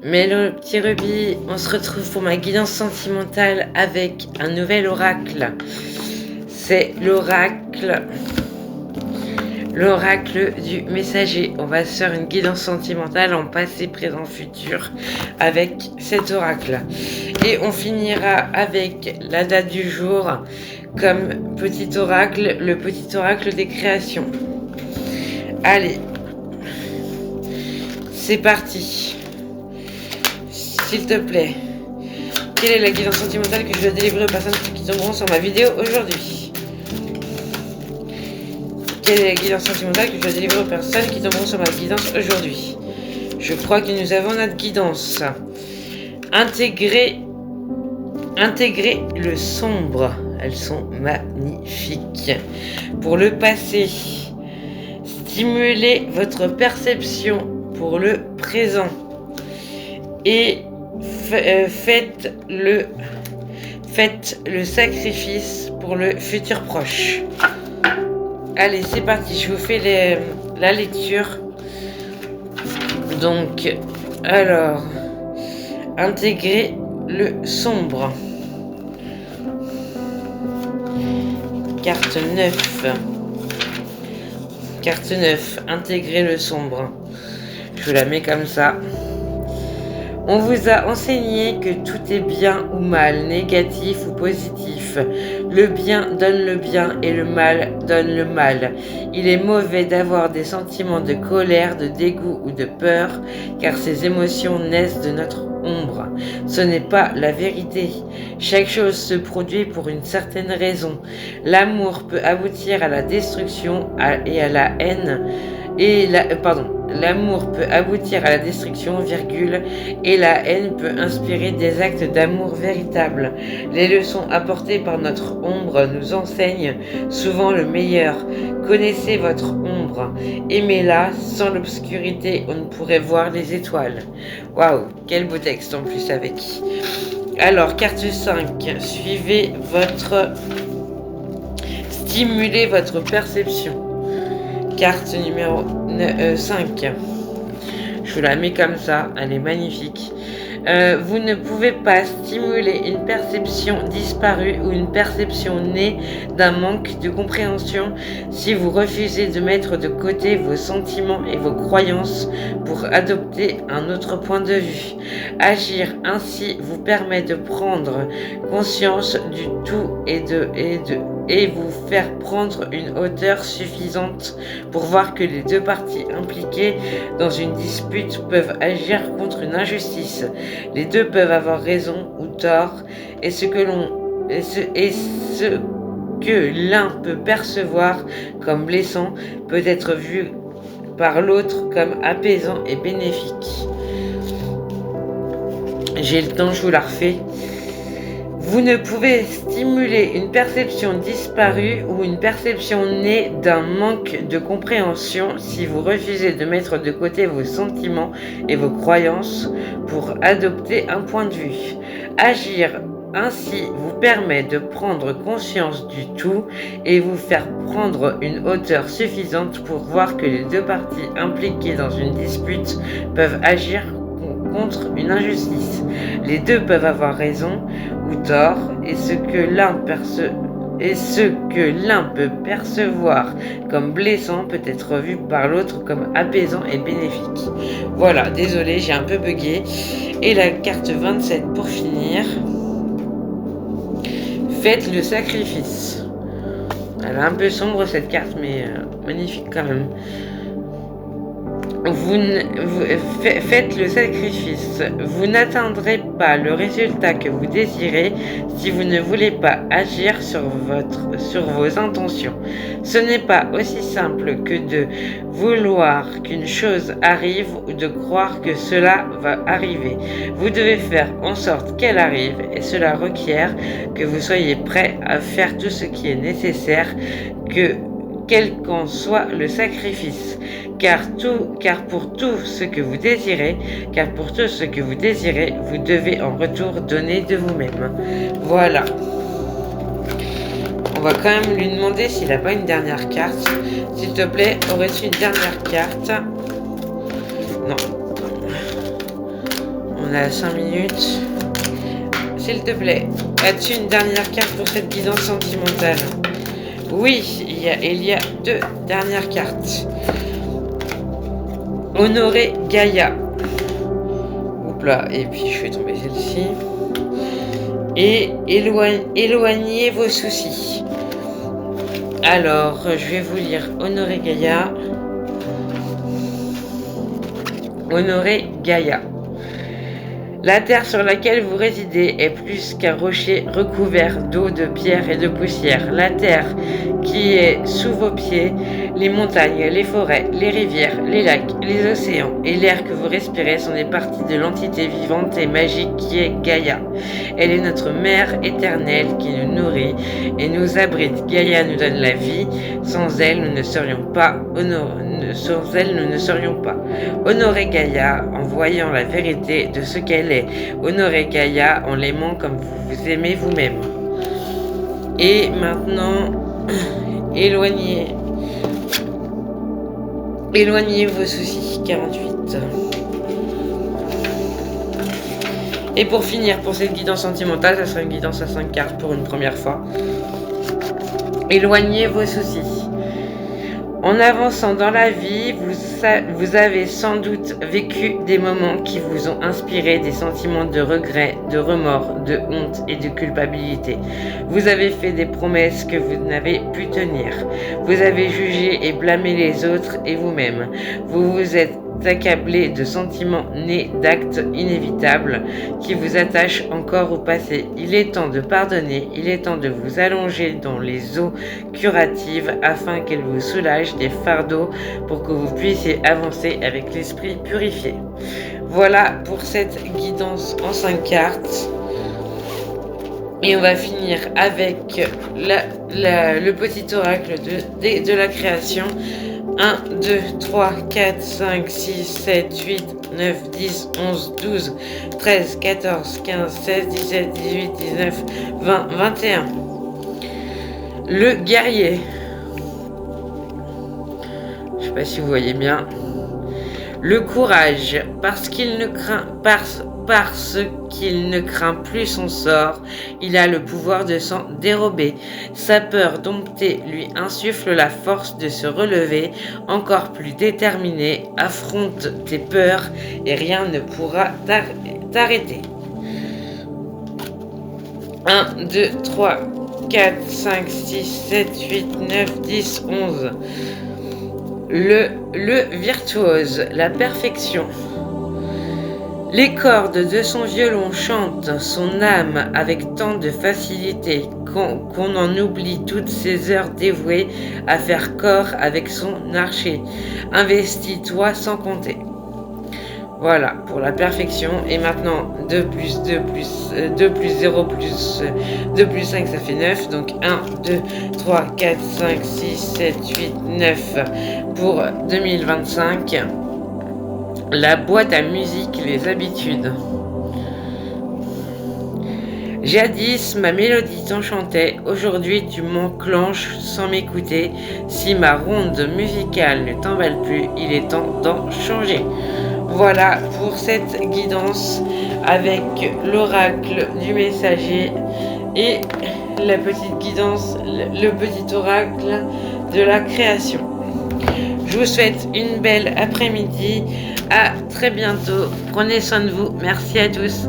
Mello, petit rubis, on se retrouve pour ma guidance sentimentale avec un nouvel oracle. C'est l'oracle du messager. On va se faire une guidance sentimentale en passé, présent, futur avec cet oracle. Et on finira avec la date du jour comme petit oracle, le petit oracle des créations. Allez, c'est parti. S'il te plaît, quelle est la guidance sentimentale que je dois délivrer aux personnes qui tomberont sur ma vidéo aujourd'hui? Quelle est la guidance sentimentale que je dois délivrer aux personnes qui tomberont sur ma guidance aujourd'hui? Je crois que nous avons notre guidance. Intégrer le sombre. Elles sont magnifiques. Pour le passé, stimuler votre perception pour le présent. Et faites le sacrifice pour le futur proche. Allez, c'est parti, je vous fais la lecture. Donc, alors, intégrer le sombre. Carte 9. Carte 9, intégrer le sombre. Je vous la mets comme ça. On vous a enseigné que tout est bien ou mal, négatif ou positif. Le bien donne le bien et le mal donne le mal. Il est mauvais d'avoir des sentiments de colère, de dégoût ou de peur, car ces émotions naissent de notre ombre. Ce n'est pas la vérité. Chaque chose se produit pour une certaine raison. L'amour peut aboutir à la destruction et à la haine. L'amour peut aboutir à la destruction, et la haine peut inspirer des actes d'amour véritables. Les leçons apportées par notre ombre nous enseignent souvent le meilleur. Connaissez votre ombre, aimez-la, sans l'obscurité, on ne pourrait voir les étoiles. Waouh, quel beau texte en plus avec. Alors, carte 5, stimulez votre perception. Carte numéro 5. Je vous la mets comme ça, elle est magnifique. Vous ne pouvez pas stimuler une perception disparue ou une perception née d'un manque de compréhension si vous refusez de mettre de côté vos sentiments et vos croyances pour adopter un autre point de vue. Agir ainsi vous permet de prendre conscience du tout et vous faire prendre une hauteur suffisante pour voir que les deux parties impliquées dans une dispute peuvent agir contre une injustice. Les deux peuvent avoir raison ou tort, et ce que l'un peut percevoir comme blessant peut être vu par l'autre comme apaisant et bénéfique. J'ai le temps, je vous la refais. Vous ne pouvez stimuler une perception disparue ou une perception née d'un manque de compréhension si vous refusez de mettre de côté vos sentiments et vos croyances pour adopter un point de vue. Agir ainsi vous permet de prendre conscience du tout et vous faire prendre une hauteur suffisante pour voir que les deux parties impliquées dans une dispute peuvent agir contre une injustice. Les deux peuvent avoir raison ou tort, et ce que l'un peut percevoir comme blessant peut être vu par l'autre comme apaisant et bénéfique. Voilà, désolé, j'ai un peu bugué. Et la carte 27 pour finir. Faites le sacrifice. Elle est un peu sombre cette carte, mais magnifique quand même. Faites le sacrifice. Vous n'atteindrez pas le résultat que vous désirez si vous ne voulez pas agir sur vos intentions. Ce n'est pas aussi simple que de vouloir qu'une chose arrive ou de croire que cela va arriver. Vous devez faire en sorte qu'elle arrive, et cela requiert que vous soyez prêt à faire tout ce qui est nécessaire, quel qu'en soit le sacrifice, car pour tout ce que vous désirez, vous devez en retour donner de vous-même. Voilà. On va quand même lui demander s'il n'a pas une dernière carte. S'il te plaît, aurais-tu une dernière carte? Non. On a 5 minutes. S'il te plaît, as-tu une dernière carte pour cette guidance sentimentale? Oui, il y a 2 dernières cartes. Honorer Gaïa. Oups là, et puis je vais tomber celle-ci. Et éloigner vos soucis. Alors, je vais vous lire Honorer Gaïa. Honorer Gaïa. La terre sur laquelle vous résidez est plus qu'un rocher recouvert d'eau, de pierre et de poussière. La terre qui est sous vos pieds, les montagnes, les forêts, les rivières, les lacs, les océans et l'air que vous respirez sont des parties de l'entité vivante et magique qui est Gaïa. Elle est notre mère éternelle qui nous nourrit et nous abrite. Gaïa nous donne la vie. Sans elle, nous ne serions pas Honorer Gaïa en voyant la vérité de ce qu'elle est. Honorer Gaïa en l'aimant comme vous vous aimez vous-même. Et maintenant, éloignez vos soucis. 48. Et pour finir, pour cette guidance sentimentale, ça sera une guidance à 5 cartes pour une première fois. Éloignez vos soucis. En avançant dans la vie, vous avez sans doute vécu des moments qui vous ont inspiré des sentiments de regret, de remords, de honte et de culpabilité. Vous avez fait des promesses que vous n'avez pu tenir. Vous avez jugé et blâmé les autres et vous-même. Vous vous êtes accablé de sentiments nés d'actes inévitables qui vous attachent encore au passé. Il est temps de pardonner, il est temps de vous allonger dans les eaux curatives afin qu'elles vous soulagent des fardeaux pour que vous puissiez avancer avec l'esprit purifié. Voilà pour cette guidance en 5 cartes. Et on va finir avec le petit oracle de la création. 1, 2, 3, 4, 5, 6, 7, 8, 9, 10, 11, 12, 13, 14, 15, 16, 17, 18, 19, 20, 21. Le guerrier. Je ne sais pas si vous voyez bien. Le courage, parce qu'il ne craint plus son sort, il a le pouvoir de s'en dérober. Sa peur domptée lui insuffle la force de se relever, encore plus déterminé. Affronte tes peurs et rien ne pourra t'arrêter. 1, 2, 3, 4, 5, 6, 7, 8, 9, 10, 11. Le virtuose, la perfection. Les cordes de son violon chantent son âme avec tant de facilité qu'on en oublie toutes ces heures dévouées à faire corps avec son archer. Investis-toi sans compter. Voilà pour la perfection. Et maintenant 2 plus 2 plus 2 plus 0 plus 2 plus 5 ça fait 9. Donc 1, 2, 3, 4, 5, 6, 7, 8, 9 pour 2025. La boîte à musique, les habitudes. Jadis, ma mélodie t'enchantait, aujourd'hui tu m'enclenches sans m'écouter. Si ma ronde musicale ne t'emballe plus, il est temps d'en changer. Voilà pour cette guidance avec l'oracle du messager et la petite guidance, le petit oracle de la création. Je vous souhaite une belle après-midi. À très bientôt. Prenez soin de vous. Merci à tous.